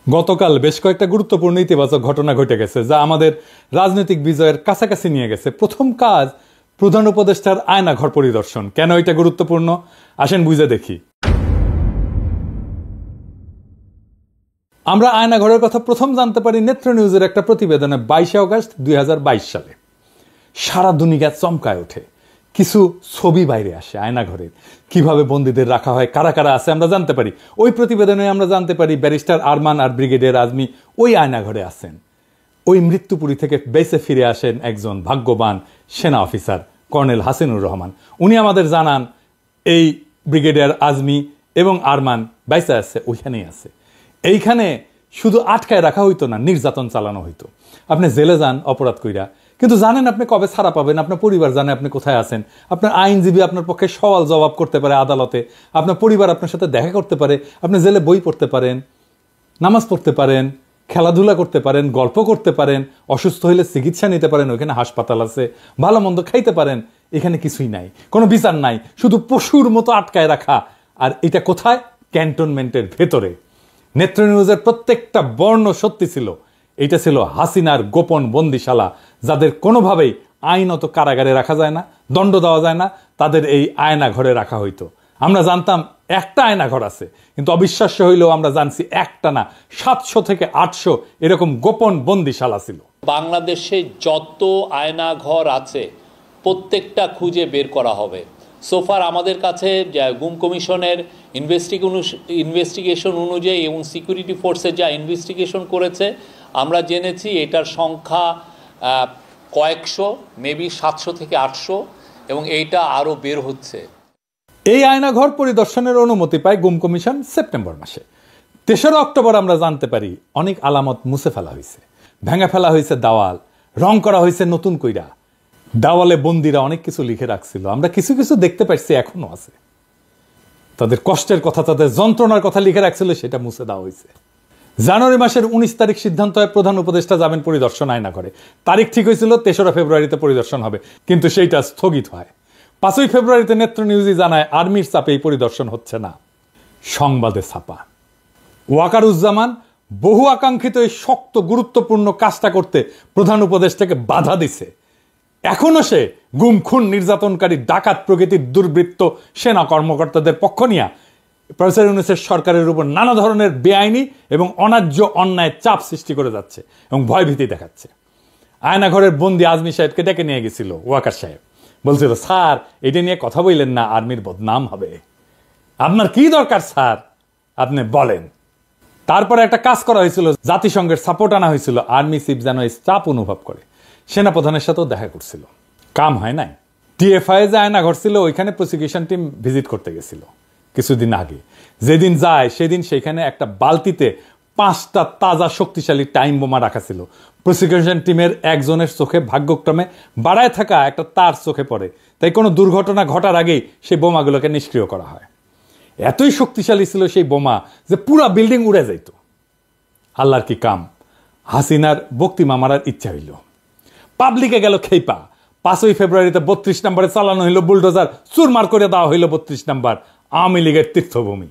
গতকাল বেশ কয়েকটা গুরুত্বপূর্ণ ইতিবাচক ঘটনা ঘটে গেছে যা আমাদের রাজনৈতিক বিজয়ের কাছাকাছি নিয়ে গেছে। প্রথম কাজ, প্রধান উপদেষ্টার আয়নাঘর পরিদর্শন। কেন এটা গুরুত্বপূর্ণ আসেন বুঝে দেখি। আমরা আয়নাঘরের কথা প্রথম জানতে পারি নেত্র নিউজের একটা প্রতিবেদনে 22 আগস্ট 2022 সালে। সারা দুনিয়া চমকায় ওঠে। কিছু ছবি বাইরে আসে আয়নাঘরের, কিভাবে বন্দীদের রাখা হয়, কারা কারা আছে আমরা জানতে পারি। ওই প্রতিবেদনে আমরা জানতে পারি ব্যারিস্টার আরমান আর ব্রিগেডিয়ার আজমি ওই আয়নাঘরে আছেন। ওই মৃত্যুপুরী থেকে বেঁচে ফিরে আসেন একজন ভাগ্যবান সেনা অফিসার কর্নেল হাসিনুর রহমান। উনি আমাদের জানান এই ব্রিগেডিয়ার আজমি এবং আরমান বেঁচে আছে, ওইখানেই আছে। এইখানে শুধু আটকায় রাখা হইতো না, নির্যাতন চালানো হইতো। আপনি জেলে যান অপরাধ কইরা, কিন্তু জানেন আপনি কবে ছাড়া পাবেন, আপনার পরিবার জানে আপনি কোথায় আছেন, আপনার আইনজীবী আপনার পক্ষে সওয়াল জবাব করতে পারে আদালতে, আপনার পরিবার আপনার সাথে দেখা করতে পারে, আপনি জেলে বই পড়তে পারেন, নামাজ পড়তে পারেন, খেলাধুলা করতে পারেন, গল্প করতে পারেন, অসুস্থ হইলে চিকিৎসা নিতে পারেন, ওইখানে হাসপাতাল আছে, ভালো মন্দ খাইতে পারেন। এখানে কিছুই নাই, কোনো বিচার নাই, শুধু পশুর মতো আটকায় রাখা। আর এটা কোথায়? ক্যান্টনমেন্টের ভেতরে। নেত্র নিউজের প্রত্যেকটা বর্ণ সত্যি ছিল। এটা ছিল হাসিনার গোপন বন্দিশালা, যাদের কোনোভাবেই আইনত কারাগারে রাখা যায় না, দণ্ড দেওয়া যায় না, তাদের এই আয়না ঘরে রাখা হইতো। আমরা জানতাম একটা আয়নাঘর আছে, কিন্তু অবিশ্বাস্য হইলেও আমরা জানছি একটা না 700 থেকে 800 এরকম গোপন বন্দিশালা ছিল। বাংলাদেশে যত আয়নাঘর আছে প্রত্যেকটা খুঁজে বের করা হবে। সোফার আমাদের কাছে গুম কমিশনের ইনভেস্টিগেশন অনুযায়ী এবং সিকিউরিটি ফোর্সে যা ইনভেস্টিগেশন করেছে আমরা জেনেছি এটার সংখ্যা কয়েকশো, মেবি 700 থেকে 800, এবং এইটা আরও বের হচ্ছে। এই আয়নাঘর পরিদর্শনের অনুমতি পায় গুম কমিশন সেপ্টেম্বর মাসে। 3রা অক্টোবর আমরা জানতে পারি অনেক আলামত মুছে ফেলা হয়েছে, ভেঙে ফেলা হয়েছে দেওয়াল, রং করা হয়েছে নতুন কইরা। দেওয়ালে বন্দিরা অনেক কিছু লিখে রাখছিল, আমরা কিছু কিছু দেখতে পাচ্ছি এখনো আছে। তাদের কষ্টের কথা, তাদের যন্ত্রণার কথা লিখে রাখছিল, সেটা মুছে দেওয়া হয়েছে। জানুয়ারি মাসের 19 তারিখ সিদ্ধান্ত হয় প্রধান উপদেষ্টা যাবেন পরিদর্শন আয়না করে। তারিখ ঠিক হয়েছিল 3রা ফেব্রুয়ারিতে পরিদর্শন হবে, কিন্তু সেইটা স্থগিত হয়। 5ই ফেব্রুয়ারিতে নেত্র নিউজই জানায় আর্মির চাপে এই পরিদর্শন হচ্ছে না। সংবাদে ছাপা ওয়াকারুজ্জামান বহু আকাঙ্ক্ষিত এই শক্ত গুরুত্বপূর্ণ কাজটা করতে প্রধান উপদেষ্টাকে বাধা দিছে। এখনো সে গুম খুন নির্যাতনকারী ডাকাত প্রকৃতির দুর্বৃত্ত সেনা কর্মকর্তাদের পক্ষ নিয়ে প্রফেসর ইউনূসের সরকারের উপর নানা ধরনের বেআইনি এবং অন্যায্য অন্যায় চাপ সৃষ্টি করে যাচ্ছে এবং ভয়ভীতি দেখাচ্ছে। আয়নাঘরের বন্দি আজমি সাহেবকে ডেকে নিয়ে গেছিল ওয়াকার সাহেব, বলছিল স্যার এটা নিয়ে কথা বললেন না, আর্মির বদনাম হবে। আপনার কি দরকার স্যার, আপনি বলেন। তারপরে একটা কাজ করা হয়েছিল, জাতিসংঘের সাপোর্ট আনা হয়েছিল, আর্মি চিফ যেন এই চাপ অনুভব করে সেনাপ্রধানের সাথেও দেখা করছিল, কাম হয় নাই। টিএফআই যে আয়নাঘর ছিল ওইখানে প্রসিকিউশন টিম ভিজিট করতে গেছিল কিছুদিন আগে। যেদিন যায় সেদিন সেখানে একটা বালতিতে 5টা তাজা শক্তিশালী টাইম বোমা রাখা ছিল। প্রসিকিউশন টিমের একজনের চোখে ভাগ্যক্রমে বাড়ায় থাকা একটা তার চোখে পড়ে, তাই কোনো দুর্ঘটনা ঘটার আগেই সেই বোমাগুলোকে নিষ্ক্রিয় করা হয়। এতই শক্তিশালী ছিল সেই বোমা যে পুরা বিল্ডিং উড়ে যাইত। আল্লাহর কি কাম, হাসিনার বক্তিমা মারার ইচ্ছা হইল, পাবলিকে গেল খেইপা। 5ই ফেব্রুয়ারিতে 32 নম্বরে চালানো হইল বুলডোজার, চুরমার করে দেওয়া হইল 32 নম্বর আওয়ামী লীগের তীর্থভূমি।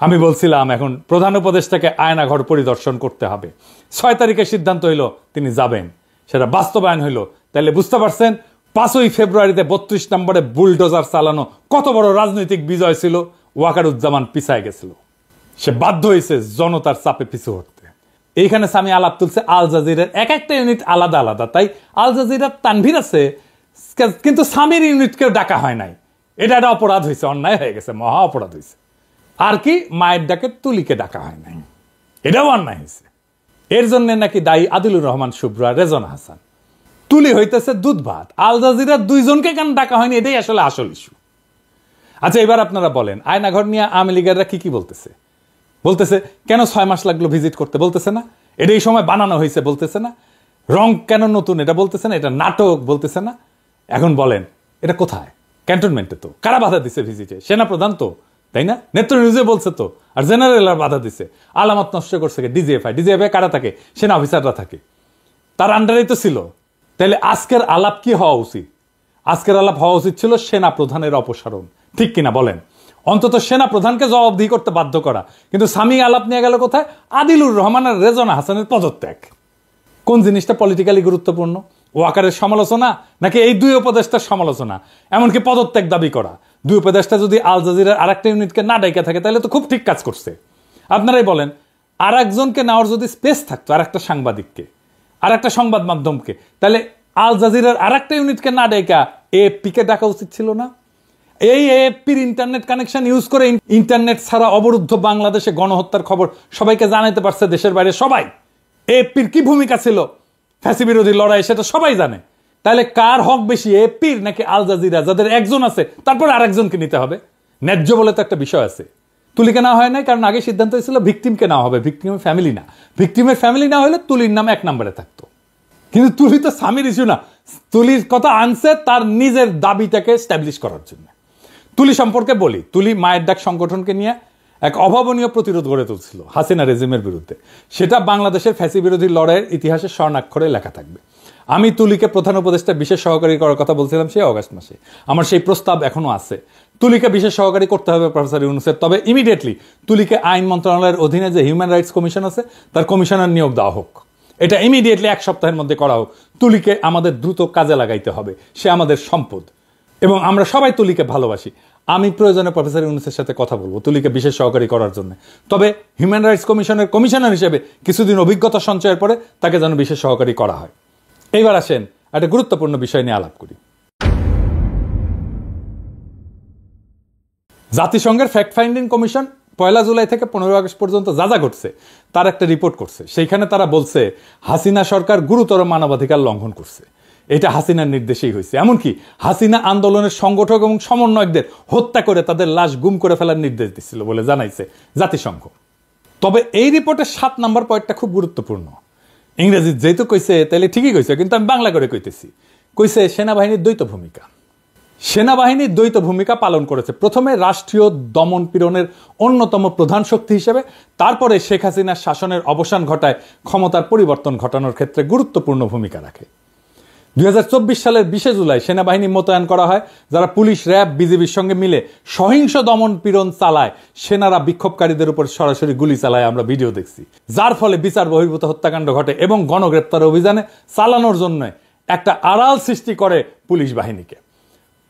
আমি বলছিলাম এখন প্রধান উপদেষ্টাকে আয়নাঘর পরিদর্শন করতে হবে। 6 তারিখে সিদ্ধান্ত হইল তিনি যাবেন, সেটা বাস্তবায়ন হইল। তাহলে বুঝতে পারছেন 5ই ফেব্রুয়ারিতে 32 নম্বরে বুলডোজার চালানো কত বড় রাজনৈতিক বিজয় ছিল। ওয়াকারুজ্জামান পিছায় গেছিল, সে বাধ্য হয়েছে জনতার চাপে পিছু হটতে। এইখানে সামি আলাপ তুলছে আল জাজিরার এক একটা ইউনিট আলাদা আলাদা, তাই আল জাজিরার তানভীর আছে, কিন্তু সামির ইউনিটকেও ডাকা হয় নাই। এটা একটা অপরাধ হয়েছে, অন্যায় হয়ে গেছে, মহা অপরাধ হয়েছে। আর কি মায়ের ডাকে তুলিকে ডাকা হয় নাই, এটাও অন্যায় হয়েছে। এর জন্য নাকি দায়ী আদিলুর রহমান শুভ্র, রেজনা হাসান। তুলি হইতেছে দুধ ভাত, আল জাজিরার 2 জনকে কেন ডাকা হয়নি, এটাই আসলে আসল ইস্যু। আচ্ছা এবার আপনারা বলেন আয়নাঘর নিয়ে আওয়ামী লীগেররা কি বলতেছে? বলতেছে কেন 6 মাস লাগলো ভিজিট করতে, বলতেছে না এটা এই সময় বানানো হয়েছে, বলতেছে না রং কেন নতুন, এটা বলতেছে না এটা নাটক, বলতেছে না। এখন বলেন এটা কোথায়? ক্যান্টনমেন্টে তো। কারা বাধা দিছে ভিজিটে? সেনাপ্রধান তো, তাই না? নেত্র নিউজে বলছে তো। আর জেনারেল বাধা দিছে, আলামত নষ্ট করছে ডিজিএফআই কারা থাকে? সেনা অফিসাররা থাকে, তার আন্ডারেই তো ছিল। তাহলে আজকের আলাপ কি হওয়া উচিত? আজকের আলাপ হওয়া উচিত ছিল সেনা প্রধানের অপসারণ, ঠিক কিনা বলেন? অন্তত সেনা প্রধানকে জবাবদিহি করতে বাধ্য করা। কিন্তু সামি আলাপ নিয়ে গেল কোথায়? আদিলুর রহমান আর রেজওয়ানা হাসানের পদত্যাগ। কোন জিনিসটা পলিটিক্যালি গুরুত্বপূর্ণ? ওয়াকারের সমালোচনা নাকি এই দুই উপদেষ্টার সমালোচনা, এমনকি পদত্যাগ দাবি করা? দুই উপদেষ্টা যদি আল জাজিরার আরেকটা ইউনিটকে না ডাইকা থাকে তাহলে তো খুব ঠিক কাজ করছে। আপনারাই বলেন, আর একজনকে নেওয়ার যদি স্পেস থাকতো, আর একটা সাংবাদিককে, আর একটা সংবাদ মাধ্যমকে, তাহলে আল জাজিরার আরেকটা ইউনিটকে না ডাইকা এএফপিকে ডাকা উচিত ছিল না? এই এএফপির ইন্টারনেট কানেকশন ইউজ করে ইন্টারনেট ছাড়া অবরুদ্ধ বাংলাদেশে গণহত্যার খবর সবাইকে জানাতে পারছে দেশের বাইরে সবাই। এএফপির কি ভূমিকা ছিল ফ্যাসি বিরোধী লড়াই সেটা সবাই জানে। তাহলে কার হক বেশি, এএফপির নাকি আল জাজিরা, যাদের একজন আছে তারপর আরেকজনকে নিতে হবে? ন্যায্য বলে তো একটা বিষয় আছে। তুলিকে নেওয়া হয় নাই কারণ আগে সিদ্ধান্ত হয়েছিল ভিকটিমকে নেওয়া হবে, ভিকটিমের ফ্যামিলি না। ভিকটিমের ফ্যামিলি না হলে তুলির নাম এক নম্বরে থাকতো। কিন্তু তুলি তো স্বামীর ইস্যু না, তুলির কথা আনছে তার নিজের দাবিটাকে স্ট্যাবলিশ করার জন্য। তুলি সম্পর্কে বলি, তুলি মায়ের ডাক সংগঠনকে নিয়ে এক অভাবনীয় প্রতিরোধ গড়ে তুলছিল হাসিনা রেজিমের বিরুদ্ধে। সেটা বাংলাদেশের ফ্যাসি বিরোধী লড়াইয়ের ইতিহাসে স্বর্ণাক্ষরে লেখা থাকবে। আমি তুলিকে প্রধান উপদেষ্টা বিশেষ সহকারী করার কথা বলছিলাম সেই অগাস্ট মাসে। আমার সেই প্রস্তাব এখনো আছে, তুলিকে বিশেষ সহকারী করতে হবে প্রফেসর ইউনূসের। তবে ইমিডিয়েটলি তুলিকে আইন মন্ত্রণালয়ের অধীনে যে হিউম্যান রাইটস কমিশন আছে তার কমিশনার নিয়োগ দেওয়া হোক। এটা ইমিডিয়েটলি 1 সপ্তাহের মধ্যে করা হোক। তুলিকে আমাদের দ্রুত কাজে লাগাইতে হবে, সে আমাদের সম্পদ এবং আমরা সবাই তুলিকে ভালোবাসি। আমি প্রয়োজনে প্রফেসর ইউনূসের সাথে কথা বলবো তুলিকে বিশেষ সহকারী করার জন্য। তবে হিউম্যান রাইটস কমিশনের কমিশনার হিসেবে কিছুদিন অভিজ্ঞতা সঞ্চয়ের পরে তাকে যেন বিশেষ সহকারী করা হয়। এইবার আসেন একটা গুরুত্বপূর্ণ বিষয় নিয়ে আলাপ করি। জাতিসংঘের ফ্যাক্ট ফাইন্ডিং কমিশন 1 জুলাই থেকে 15 আগস্ট পর্যন্ত যা যা ঘটছে তার একটা রিপোর্ট করছে। সেইখানে তারা বলছে হাসিনা সরকার গুরুতর মানবাধিকার লঙ্ঘন করছে। এটা হাসিনার নির্দেশেই হয়েছে। এমনকি হাসিনা আন্দোলনের সংগঠক এবং সমন্বয়কদের হত্যা করে তাদের লাশ গুম করে ফেলার নির্দেশ দিচ্ছিল বলে জানাইছে জাতিসংঘ। তবে এই রিপোর্টের 7 নম্বর পয়েন্টটা খুব গুরুত্বপূর্ণ। ইংরেজি যেহেতু কইছে তাহলে ঠিকই কইছে, কিন্তু আমি বাংলা করে কইতেছি। কইছে সেনাবাহিনীর দ্বৈত ভূমিকা। সেনাবাহিনী দ্বৈত ভূমিকা পালন করেছে। প্রথমে রাষ্ট্রীয় দমন পীড়নের অন্যতম প্রধান শক্তি হিসেবে, তারপরে শেখ হাসিনার শাসনের অবসান ঘটায় ক্ষমতার পরিবর্তন ঘটানোর ক্ষেত্রে গুরুত্বপূর্ণ ভূমিকা রাখে। 2024 সালের 20 জুলাই সেনাবাহিনী মোতায়েন করা হয়, যারা পুলিশ, র্যাব, বিজিবির সঙ্গে মিলে সহিংস দমন পীড়ন চালায়। সেনারা বিক্ষোভকারীদের উপর সরাসরি গুলি চালায়, আমরা ভিডিও দেখছি, যার ফলে বিচার বহির্ভূত হত্যাকাণ্ড ঘটে এবং গণগ্রেপ্তার অভিযানে চালানোর জন্য একটা আড়াল সৃষ্টি করে পুলিশ বাহিনীকে।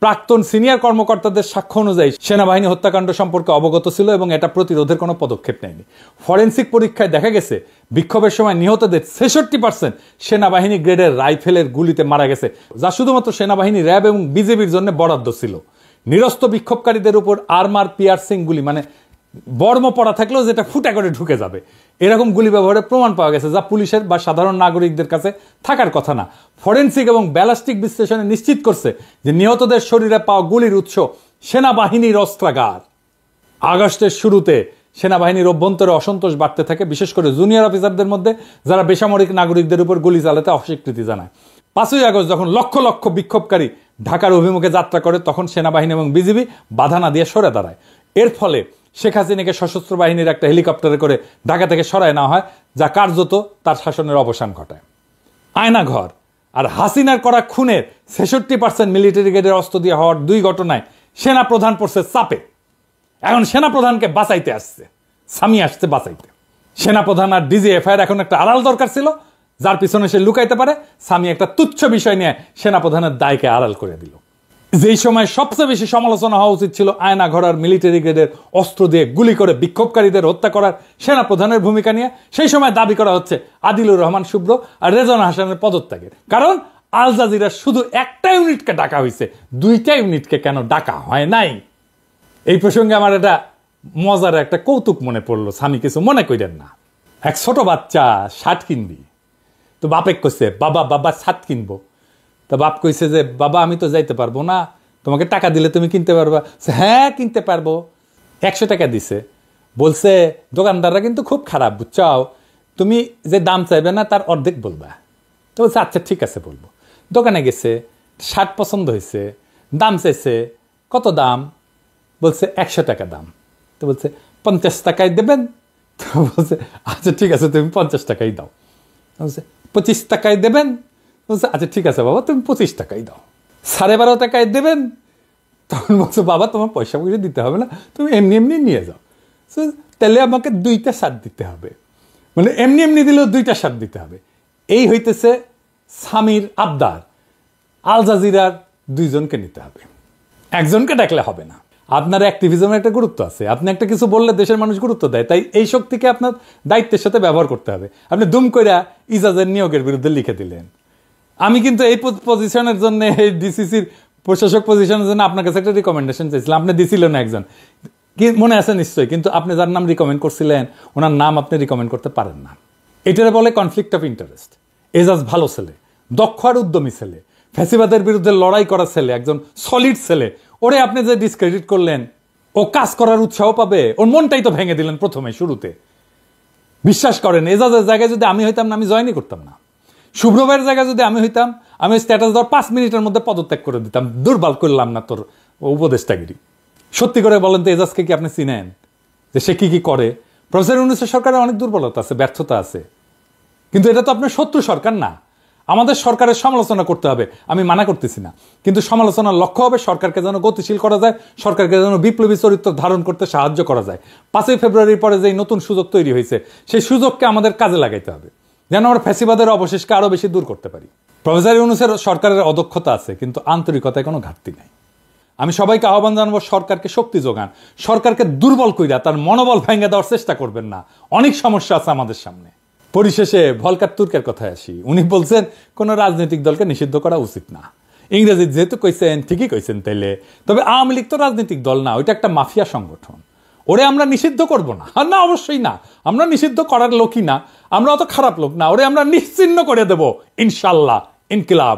প্রাক্তন সিনিয়র কর্মকর্তাদের সাক্ষ্য অনুযায়ী সেনাবাহিনী হত্যাকাণ্ড সম্পর্কে অবগত ছিল এবং এটা প্রতিরোধের কোনো পদক্ষেপ নেয়নি। ফরেন্সিক পরীক্ষায় দেখা গেছে বিক্ষোভের সময় নিহতদের 66% সেনাবাহিনী গ্রেডের রাইফেলের গুলিতে মারা গেছে, যা শুধুমাত্র সেনাবাহিনী, র্যাব এবং বিজেপির জন্য বরাদ্দ ছিল। নিরস্ত বিক্ষোভকারীদের উপর আর্মার পিয়ার্সিং গুলি, মানে বর্ম পড়া থাকলেও যেটা ফুটা করে ঢুকে যাবে, এরকম গুলি ব্যবহারের প্রমাণ পাওয়া গেছে, যা পুলিশের বা সাধারণ নাগরিকদের কাছে থাকার কথা না। ফরেন্সিক এবং ব্যালিস্টিক বিশ্লেষণে নিশ্চিত করছে যে নিহতদের শরীরে পাওয়া গুলির উৎস সেনাবাহিনীর অস্ত্রাগার। আগস্টের শুরুতে সেনাবাহিনীর অভ্যন্তরে অসন্তোষ বাড়তে থাকে, বিশেষ করে জুনিয়র অফিসারদের মধ্যে, যারা বেসামরিক নাগরিকদের উপর গুলি চালাতে অস্বীকৃতি জানায়। 5ই আগস্ট যখন লক্ষ লক্ষ বিক্ষোভকারী ঢাকার অভিমুখে যাত্রা করে, তখন সেনাবাহিনী এবং বিজিবি বাধা না দিয়ে সরে দাঁড়ায়। এর ফলে শেখ হাসিনাকে সশস্ত্র বাহিনীর একটা হেলিকপ্টারে করে ঢাকা থেকে সরায় নেওয়া হয়, যা কার্যত তার শাসনের অবসান ঘটায়। আয়নাঘর আর হাসিনার করা খুনের 66% মিলিটারি গ্রেডের অস্ত্র দিয়ে হওয়ার 2 ঘটনায় সেনা প্রধান পড়ছে চাপে। এখন সেনা প্রধানকে বাঁচাইতে আসছে, স্বামী আসছে বাঁচাইতে। সেনা প্রধান আর ডিজিএফআইয়ের এখন একটা আড়াল দরকার ছিল, যার পিছনে সে লুকাইতে পারে। স্বামী একটা তুচ্ছ বিষয় নিয়ে সেনা প্রধানের দায়কে আড়াল করে দিল। যেই সময় সবচেয়ে বেশি সমালোচনা হওয়া উচিত ছিল আয়নাঘর আর মিলিটারি গ্রেডের অস্ত্র দিয়ে গুলি করে বিক্ষোভকারীদের হত্যা করার সেনা প্রধানের ভূমিকা নিয়ে, সেই সময় দাবি করা হচ্ছে আদিলুর রহমান শুভ্র আর রেজওয়ানা হাসানের পদত্যাগের। কারণ আল জাজিরা শুধু একটা ইউনিটকে ডাকা হয়েছে, 2টা ইউনিটকে কেন ডাকা হয় নাই? এই প্রসঙ্গে আমার একটা মজার একটা কৌতুক মনে পড়লো, স্বামী কিছু মনে করেন না। এক ছোট বাচ্চা শার্ট কিনবি, তো বাপে কইছে বাবা শার্ট কিনবো। তা বাপ কইছে যে বাবা আমি তো যাইতে পারবো না, তোমাকে টাকা দিলে তুমি কিনতে পারবা। হ্যাঁ কিনতে পারবো। 100 টাকা দিছে। বলছে দোকানদাররা কিন্তু খুব খারাপ, বুঝছাও, তুমি যে দাম চাইবে না তার অর্ধেক বলবা। তো বলছে আচ্ছা ঠিক আছে বলবো। দোকানে গেছে, শার্ট পছন্দ হয়েছে, দাম চাইছে। কত দাম? বলছে 100 টাকা দাম। তো বলছে 50 টাকায় দেবেন? তো বলছে আচ্ছা ঠিক আছে তুমি 50 টাকাই দাও। বলছে 25 টাকায় দেবেন? বলছে আচ্ছা ঠিক আছে বাবা তুমি 25 টাকাই দাও। 12.5 টাকায় দেবেন? তখন বলছো বাবা তোমার পয়সা পয়সা দিতে হবে না, তুমি এমনি এমনি নিয়ে যাও। তাহলে আমাকে 2টা শার্ট দিতে হবে, মানে এমনি এমনি দিলেও 2টা শার্ট দিতে হবে। এই হইতেছে স্বামীর আবদার। আল জাজিরার 2জনকে নিতে হবে, একজনকে ডাকলে হবে না। আপনার অ্যাক্টিভিজমের একটা গুরুত্ব আছে, আপনি একটা কিছু বললে দেশের মানুষ গুরুত্ব দেয়, তাই এই শক্তিকে আপনার দায়িত্বের সাথে ব্যবহার করতে হবে। আপনি দুম কইরা ইজাজের নিয়োগের বিরুদ্ধে লিখে দিলেন। আমি কিন্তু এই পজিশনের জন্য, এই ডিসিসির প্রশাসক পজিশনের জন্য আপনার কাছে একটা রিকমেন্ডেশন চাইছিলাম, আপনি দিছিলেন একজন, কি মনে আছে নিশ্চয়ই, কিন্তু আপনি যার নাম রিকমেন্ড করছিলেন ওনার নাম আপনি রিকমেন্ড করতে পারেন না। এটারে বলে কনফ্লিক্ট অফ ইন্টারেস্ট। এজাজ ভালো ছেলে, দক্ষ আর উদ্যমী ছেলে, ফ্যাসিবাদের বিরুদ্ধে লড়াই করা ছেলে, একজন সলিড ছেলে, ওরে আপনি যে ডিসক্রেডিট করলেন, ও কাজ করার উৎসাহ পাবে, ওর মনটাই তো ভেঙে দিলেন প্রথমে শুরুতে। বিশ্বাস করেন, এজাজের জায়গায় যদি আমি হইতাম না, আমি জয়েনই করতাম না। শুভ্র ভাইয়ের জায়গায় যদি আমি হইতাম, আমি স্ট্যাটাস দেওয়ার 5 মিনিটের মধ্যে পদত্যাগ করে দিতাম। দুর্বল করলাম না তোর উপদেষ্টাগিরি। সত্যি করে বলেন তো, এজাজকে কি আপনি চিনেন যে সে কি কি করে? প্রফেসর ইউনূসের সরকারের অনেক দুর্বলতা আছে, ব্যর্থতা আছে, কিন্তু এটা তো আপনার শত্রু সরকার না। আমাদের সরকারের সমালোচনা করতে হবে, আমি মানা করতেছি না, কিন্তু সমালোচনার লক্ষ্য হবে সরকারকে যেন গতিশীল করা যায়, সরকারকে যেন বিপ্লবী চরিত্র ধারণ করতে সাহায্য করা যায়। 5ই ফেব্রুয়ারির পরে যে নতুন সুযোগ তৈরি হয়েছে, সেই সুযোগকে আমাদের কাজে লাগাইতে হবে, যেন আমরা ফ্যাসিবাদের অবশেষকে আরো বেশি দূর করতে পারি। প্রফেসর ইউনূসের সরকারের অদক্ষতা আছে, কিন্তু আন্তরিকতায় কোনো ঘাটতি নাই। আমি সবাইকে আহ্বান জানাবো, সরকারকে শক্তি যোগান, সরকারকে দুর্বল কইরা তার মনোবল ভেঙে দেওয়ার চেষ্টা করবেন না। অনেক সমস্যা আছে আমাদের সামনে। পরিশেষে ভলকার তুর্কের কথায় আসি। উনি বলছেন কোনো রাজনৈতিক দলকে নিষিদ্ধ করা উচিত না। ইংরেজি যেহেতু কইছেন, ঠিকই কইছেন তাইলে। তবে আওয়ামী লীগ তো রাজনৈতিক দল না, ওইটা একটা মাফিয়া সংগঠন। ওরে আমরা নিষিদ্ধ করব না, আর না, অবশ্যই না, আমরা নিষিদ্ধ করার লোকই না, আমরা অত খারাপ লোক না। ওরে আমরা নিশ্চিহ্ন করে দেব ইনশাল্লাহ। ইনকিলাব।